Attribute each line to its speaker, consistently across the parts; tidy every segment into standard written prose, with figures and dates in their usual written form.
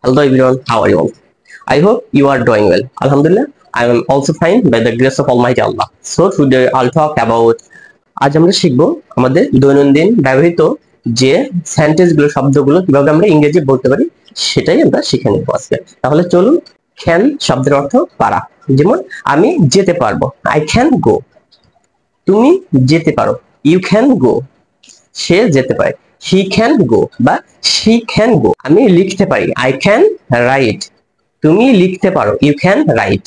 Speaker 1: Hello everyone, how are you all? I hope you are doing well. Alhamdulillah, I am also fine by the grace of Almighty Allah. So today I'll talk about আজ আমরা শিখব আমাদের দৈনন্দিন ব্যবহৃত যে সেন্টেন্সগুলো শব্দগুলো কিভাবে আমরা ইংরেজি বলতে পারি সেটাই আমরা শিখে নেব আজকে। তাহলে চলুন, ক্যান শব্দের অর্থ পারা। যেমন আমি যেতে পারবো, আই ক্যান গো। তুমি যেতে পারো, ইউ ক্যান গো। সে যেতে পারে, হি ক্যান গো বা শি ক্যান গো। আমি লিখতে পারি, আই ক্যান রাইট। তুমি লিখতে পারো, ইউ ক্যান রাইট।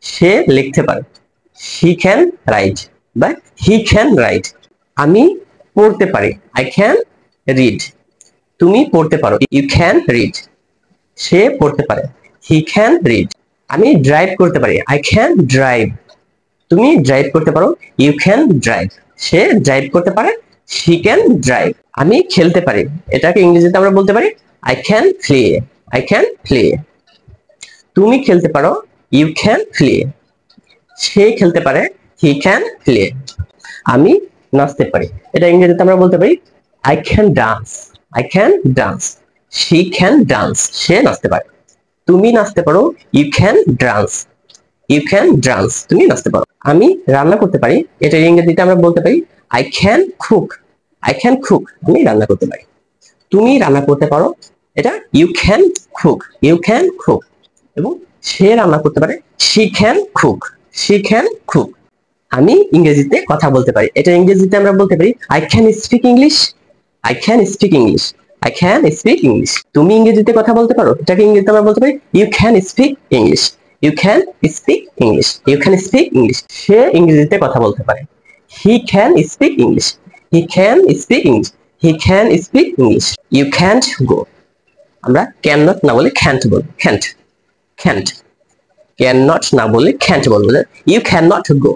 Speaker 1: সে লিখতে পারে, শি ক্যান রাইট বা হি ক্যান রাইট। আমি পড়তে পারি, আই ক্যান রিড। তুমি পড়তে পারো, ইউ ক্যান রিড। সে পড়তে পারে, হি ক্যান রিড। আমি ড্রাইভ করতে পারি, আই ক্যান ড্রাইভ। তুমি ড্রাইভ করতে পারো, ইউ ক্যান ড্রাইভ। সে ড্রাইভ করতে পারে, শি ক্যান ড্রাইভ। আমি খেলতে পারি, এটাকে ইংরেজিতে আমরা বলতে পারি I can play. I can play. তুমি খেলতে পারো, ইউ ক্যান প্লে। সে খেলতে পারে, হি ক্যান প্লে। আমি নাচতে পারি, এটা ইংরেজিতে আমরা বলতে পারি I can dance. I can dance. She can dance. সে নাচতে পারে। তুমি নাচতে পারো, you can dance. You can dance. তুমি নাচতে পারো। আমি রান্না করতে পারি, এটা ইংরেজিতে আমরা বলতে পারি I can cook. I can cook. আমি রান্না করতে পারি। তুমি রান্না করতে পারো, এটা you can cook. You can cook. এবং সে রান্না করতে পারে, she can cook. She can cook. আমি ইংরেজিতে কথা বলতে পারি, এটা ইংরেজিতে আমরা বলতে পারি I can speak English. I can speak English. I can speak English. তুমি ইংরেজিতে কথা বলতে পারো, এটাকে ইংরেজিতে আমরা বলতে পারি you can speak English. You can speak English. You can speak English. সে ইংরেজিতে কথা বলতে পারে, he can speak English. He can speak English. He can speak English. You can't go. আমরা ক্যান নট না বলে ক্যান্ট বলবো, ক্যান্ট। ক্যান্ট। ক্যান নট না বলে ক্যান্ট বলবো। You can not go.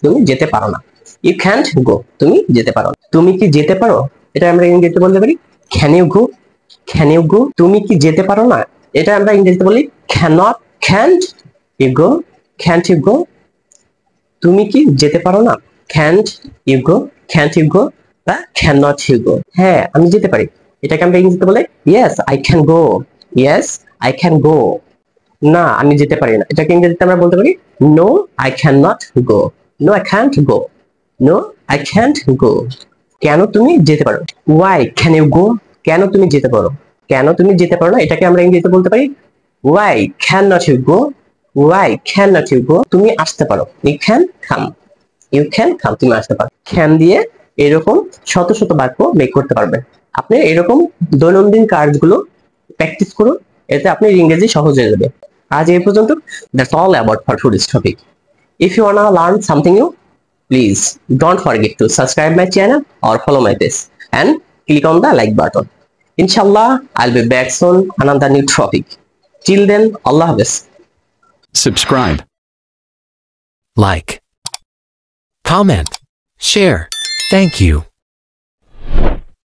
Speaker 1: তুমি যেতে পারো না, ইউ ক্যান্ট গো। তুমি যেতে পারো। তুমি কি যেতে পারো, এটা আমরা ইংরেজিতে বলতে পারি can you go. Can you go. তুমি কি যেতে পারো না, এটা আমরা ইংরেজিতে বলি can not. Can't you go. Can't you go. তুমি কি যেতে পারো না, can't you go. Can't you go বা ক্যান নট ইউ গো। হ্যাঁ, আমি যেতে পারি, এটাকে আমরা ইংরেজিতে বলে yes I can go. Yes I can go. না, আমি যেতে পারি না, এটাকে ইংরেজিতে আমরা বলতে পারি no I can not go. No I can't go. No I can't go. কেন তুমি যেতে পারো, ওয়াই ক্যান ইউ গো। কেন তুমি যেতে পারো, কেন তুমি যেতে পারো না, এটাকে আমরা ইংরেজিতে বলতে পারি why can not you go. Why can not you go. তুমি আসতে পারো, you can come. You can come. তুমি আসতে পারো। ক্যান দিয়ে এরকম শত শত বাক্য মেক করতে পারবেন। আপনি এরকম দৈনন্দিন কাজগুলো প্র্যাকটিস করুন, এতে আপনার ইংরেজি সহজ হয়ে যাবে। আজ এই পর্যন্ত। That's all about for today's topic. If you wanna learn something new, please don't forget to subscribe my channel or follow my page and click on the like button. Inshallah, I'll be back soon another new topic. Till then, Allah Hafiz.
Speaker 2: Subscribe, like, comment, share. Thank you.